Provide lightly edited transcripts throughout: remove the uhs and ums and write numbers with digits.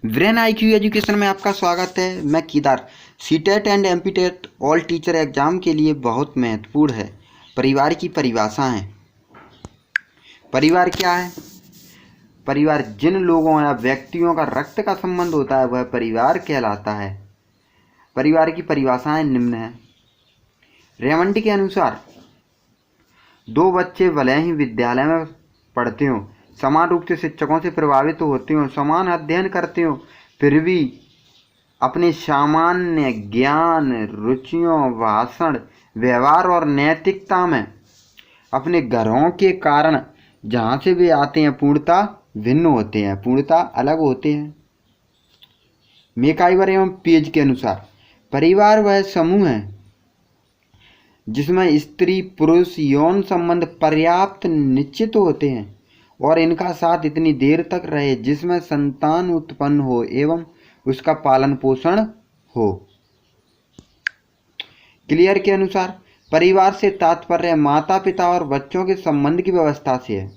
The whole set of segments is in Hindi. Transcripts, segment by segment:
ब्रेन आईक्यू एजुकेशन में आपका स्वागत है। मैं Kedar. CTET and MPTET all teacher exam के लिए बहुत महत्वपूर्ण है। परिवार की परिभाषा है। परिवार क्या है? परिवार जिन लोगों या व्यक्तियों का रक्त का संबंध होता है वह परिवार कहलाता है। परिवार की परिभाषाएं निम्न है। रेमंड के अनुसार दो बच्चे भले ही विद्यालय में पढ़ते हों, समान रूप से शिक्षकों से प्रभावित होते हों, समान अध्ययन करते हों, फिर भी अपने सामान्य ज्ञान, रुचियों, भाषण, व्यवहार और नैतिकता में अपने घरों के कारण जहाँ से वे आते हैं पूर्णतः भिन्न होते हैं, पूर्णतः अलग होते हैं। मैकआइवर एवं पेज के अनुसार परिवार वह समूह है जिसमें स्त्री पुरुष यौन संबंध पर्याप्त निश्चित होते हैं और इनका साथ इतनी देर तक रहे जिसमें संतान उत्पन्न हो एवं उसका पालन पोषण हो। क्लियर के अनुसार परिवार से तात्पर्य माता पिता और बच्चों के संबंध की व्यवस्था से है।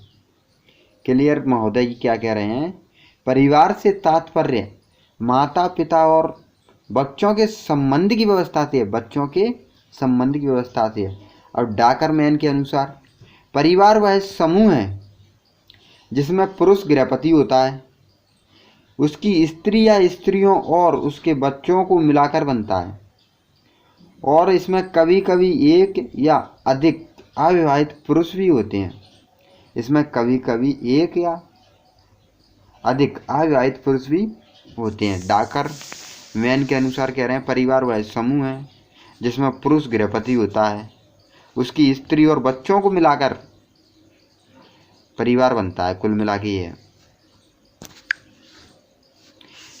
क्लियर महोदय जी क्या कह रहे हैं? परिवार से तात्पर्य माता पिता और बच्चों के संबंध की व्यवस्था से है, बच्चों के संबंध की व्यवस्था से है। और डाकरमैन के अनुसार परिवार वह समूह है जिसमें पुरुष गृहपति होता है, उसकी स्त्री या स्त्रियों और उसके बच्चों को मिलाकर बनता है, और इसमें कभी कभी एक या अधिक अविवाहित पुरुष भी होते हैं। इसमें कभी कभी एक या अधिक अविवाहित पुरुष भी होते हैं। डाकरमैन के अनुसार कह रहे हैं परिवार वह समूह है जिसमें पुरुष गृहपति होता है, उसकी स्त्री और बच्चों को मिलाकर परिवार बनता है। कुल मिला के ये है।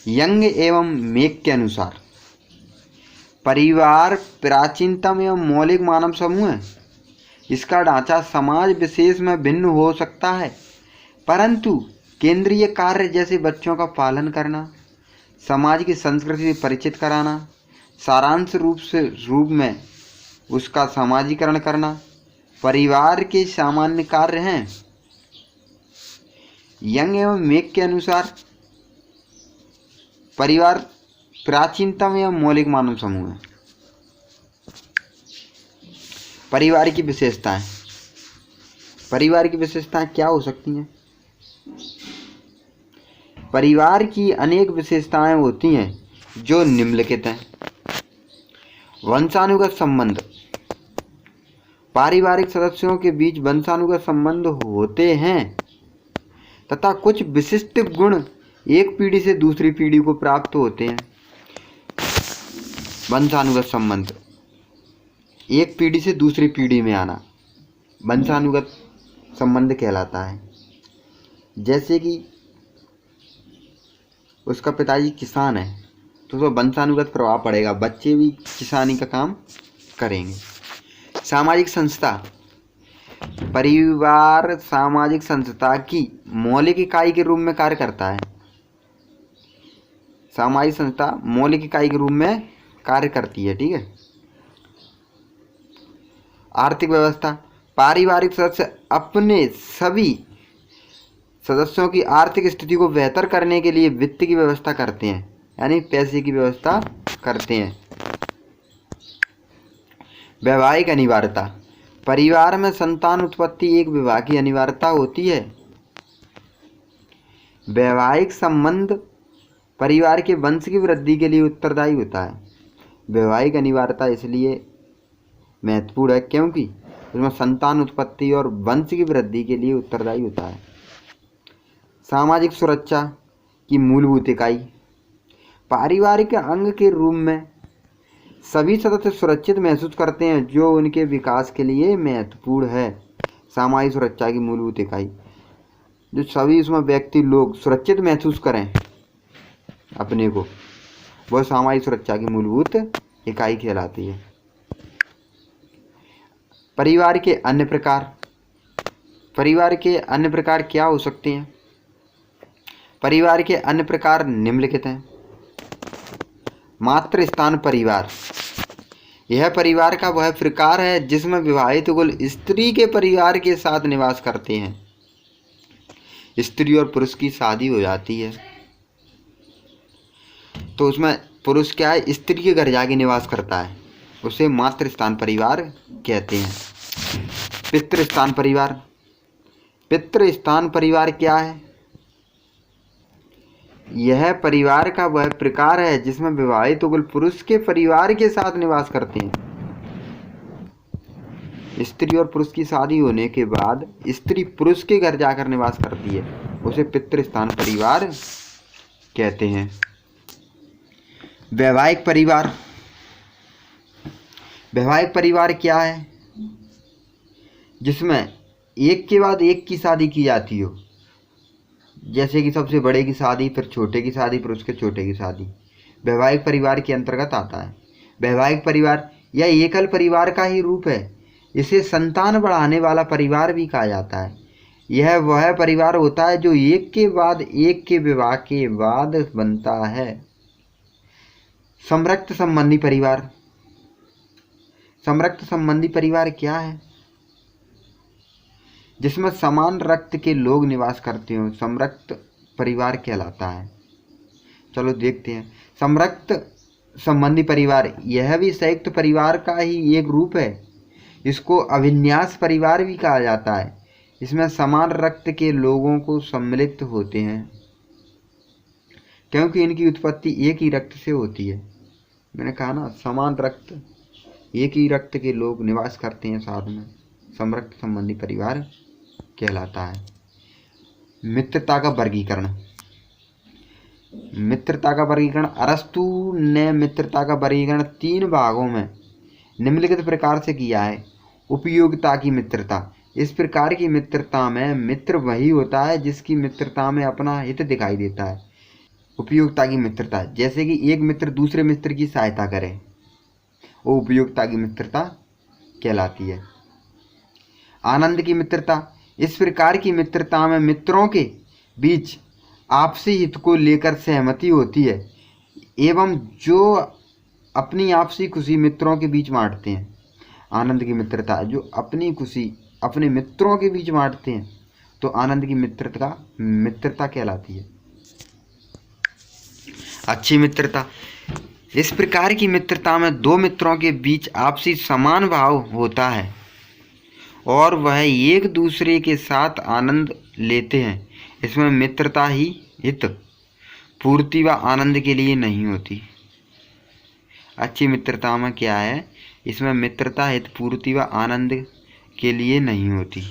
यंग एवं मेक के अनुसार परिवार प्राचीनतम एवं मौलिक मानव समूह है। इसका ढांचा समाज विशेष में भिन्न हो सकता है, परंतु केंद्रीय कार्य जैसे बच्चों का पालन करना, समाज की संस्कृति से परिचित कराना, सारांश रूप में उसका समाजीकरण करना परिवार के सामान्य कार्य हैं। यंग एवं मेक के अनुसार परिवार प्राचीनतम एवं मौलिक मानव समूह है। परिवार की विशेषताएं। परिवार की विशेषताएं क्या हो सकती हैं? परिवार की अनेक विशेषताएं होती हैं जो निम्नलिखित हैं। वंशानुगत संबंध। पारिवारिक सदस्यों के बीच वंशानुगत संबंध होते हैं तथा कुछ विशिष्ट गुण एक पीढ़ी से दूसरी पीढ़ी को प्राप्त होते हैं। वंशानुगत संबंध एक पीढ़ी से दूसरी पीढ़ी में आना वंशानुगत संबंध कहलाता है। जैसे कि उसका पिताजी किसान है तो उसका वंशानुगत प्रभाव पड़ेगा, बच्चे भी किसानी का काम करेंगे। सामाजिक संस्था। परिवार सामाजिक संस्था की मौलिक इकाई के रूप में कार्य करता है। सामाजिक संस्था मौलिक इकाई के रूप में कार्य करती है। ठीक है। आर्थिक व्यवस्था। पारिवारिक सदस्य अपने सभी सदस्यों की आर्थिक स्थिति को बेहतर करने के लिए वित्त की व्यवस्था करते हैं, यानी पैसे की व्यवस्था करते हैं। वैवाहिक अनिवार्यता। परिवार में संतान उत्पत्ति एक विवाह की अनिवार्यता होती है। वैवाहिक संबंध परिवार के वंश की वृद्धि के लिए उत्तरदायी होता है। वैवाहिक अनिवार्यता इसलिए महत्वपूर्ण है क्योंकि उसमें संतान उत्पत्ति और वंश की वृद्धि के लिए उत्तरदायी होता है। सामाजिक सुरक्षा की मूलभूत इकाई। पारिवारिक अंग के रूप में सभी सदस्य सुरक्षित महसूस करते हैं जो उनके विकास के लिए महत्वपूर्ण है। सामाजिक सुरक्षा की मूलभूत इकाई, जो सभी उसमें व्यक्ति लोग सुरक्षित महसूस करें अपने को, वह सामाजिक सुरक्षा की मूलभूत इकाई कहलाती है। परिवार के अन्य प्रकार। परिवार के अन्य प्रकार क्या हो सकते हैं? परिवार के अन्य प्रकार निम्नलिखित हैं। मातृ स्थान परिवार। यह परिवार का वह प्रकार है जिसमें विवाहित कुल स्त्री के परिवार के साथ निवास करते हैं। स्त्री और पुरुष की शादी हो जाती है। तो उसमें पुरुष क्या है, स्त्री के घर जाके निवास करता है, उसे मातृ स्थान परिवार कहते हैं। पितृ स्थान परिवार, पितृ स्थान परिवार क्या है? यह परिवार का वह प्रकार है जिसमें विवाहित तो पुरुष के परिवार के साथ निवास करते हैं। स्त्री और पुरुष की शादी होने के बाद स्त्री पुरुष के घर जाकर निवास करती है, उसे पितृ स्थान परिवार कहते हैं। वैवाहिक परिवार, वैवाहिक परिवार क्या है? जिसमें एक के बाद एक की शादी की जाती हो, जैसे कि सबसे बड़े की शादी, फिर छोटे की शादी, फिर उसके छोटे की शादी, वैवाहिक परिवार के अंतर्गत आता है। वैवाहिक परिवार यह एकल परिवार का ही रूप है। इसे संतान बढ़ाने वाला परिवार भी कहा जाता है। यह वह परिवार होता है जो एक के बाद एक के विवाह के बाद बनता है। संरक्त संबंधी परिवार, संरक्त संबंधी परिवार क्या है? जिसमें समान रक्त के लोग निवास करते हो, संरक्त परिवार कहलाता है। चलो देखते हैं। संरक्त संबंधी परिवार यह भी संयुक्त परिवार का ही एक रूप है। इसको अभिन्यास परिवार भी कहा जाता है। इसमें समान रक्त के लोगों को सम्मिलित होते हैं, क्योंकि इनकी उत्पत्ति एक ही रक्त से होती है। मैंने कहा ना, समान रक्त, एक ही रक्त के लोग निवास करते हैं साथ में, संरक्त संबंधी परिवार कहलाता है। मित्रता का वर्गीकरण, मित्रता का वर्गीकरण, अरस्तु ने मित्रता का वर्गीकरण 3 भागों में निम्नलिखित प्रकार से किया है। उपयोगिता की मित्रता, इस प्रकार की मित्रता में मित्र वही होता है जिसकी मित्रता में अपना हित दिखाई देता है। उपयोगिता की मित्रता, जैसे कि एक मित्र दूसरे मित्र की सहायता करे, वो उपयोगिता की मित्रता कहलाती है। आनंद की मित्रता, इस प्रकार की मित्रता में मित्रों के बीच आपसी हित को लेकर सहमति होती है एवं जो अपनी आपसी खुशी मित्रों के बीच बांटते हैं। आनंद की मित्रता, जो अपनी खुशी अपने मित्रों के बीच बांटते हैं, तो आनंद की मित्रता कहलाती है। अच्छी मित्रता, इस प्रकार की मित्रता में 2 मित्रों के बीच आपसी समान भाव होता है और वह एक दूसरे के साथ आनंद लेते हैं। इसमें मित्रता ही हित पूर्ति व आनंद के लिए नहीं होती। अच्छी मित्रता में क्या है? इसमें मित्रता हित पूर्ति व आनंद के लिए नहीं होती।